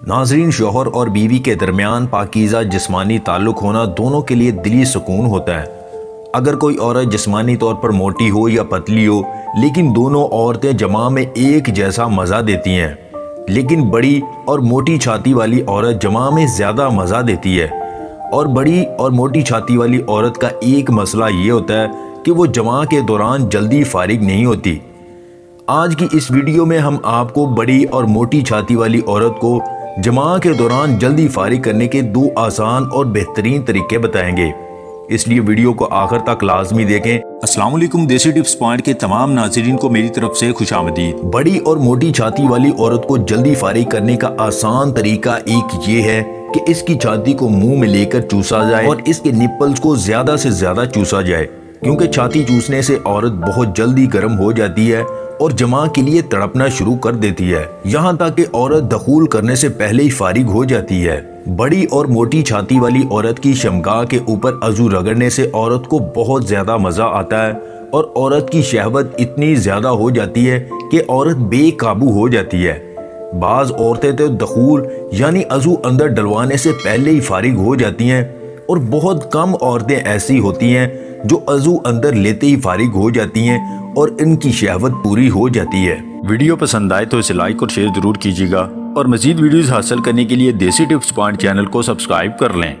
ناظرین، شوہر اور بیوی کے درمیان پاکیزہ جسمانی تعلق ہونا دونوں کے لیے دلی سکون ہوتا ہے۔ اگر کوئی عورت جسمانی طور پر موٹی ہو یا پتلی ہو، لیکن دونوں عورتیں جماع میں ایک جیسا مزہ دیتی ہیں، لیکن بڑی اور موٹی چھاتی والی عورت جماع میں زیادہ مزہ دیتی ہے۔ اور بڑی اور موٹی چھاتی والی عورت کا ایک مسئلہ یہ ہوتا ہے کہ وہ جماع کے دوران جلدی فارغ نہیں ہوتی۔ آج کی اس ویڈیو میں ہم آپ کو بڑی اور موٹی چھاتی والی عورت کو جماع کے دوران جلدی فارغ کرنے کے 2 آسان اور بہترین طریقے بتائیں گے، اس لیے ویڈیو کو آخر تک لازمی دیکھیں۔ السلام علیکم، دیسی ٹپس پوائنٹ کے تمام ناظرین کو میری طرف سے خوش آمدید۔ بڑی اور موٹی چھاتی والی عورت کو جلدی فارغ کرنے کا آسان طریقہ ایک یہ ہے کہ اس کی چھاتی کو منہ میں لے کر چوسا جائے اور اس کے نپلز کو زیادہ سے زیادہ چوسا جائے، کیونکہ چھاتی چوسنے سے عورت بہت جلدی گرم ہو جاتی ہے اور جماع کے لیے تڑپنا شروع کر دیتی ہے، یہاں تک کہ عورت دخول کرنے سے پہلے ہی فارغ ہو جاتی ہے۔ بڑی اور موٹی چھاتی والی عورت کی شمگاہ کے اوپر عضو رگڑنے سے عورت کو بہت زیادہ مزہ آتا ہے اور عورت کی شہوت اتنی زیادہ ہو جاتی ہے کہ عورت بے قابو ہو جاتی ہے۔ بعض عورتیں تو دخول یعنی عضو اندر ڈلوانے سے پہلے ہی فارغ ہو جاتی ہیں، اور بہت کم عورتیں ایسی ہوتی ہیں جو عضو اندر لیتے ہی فارغ ہو جاتی ہیں اور ان کی شہوت پوری ہو جاتی ہے۔ ویڈیو پسند آئے تو اسے لائک اور شیئر ضرور کیجیے گا، اور مزید ویڈیوز حاصل کرنے کے لیے دیسی ٹپس پوائنٹ چینل کو سبسکرائب کر لیں۔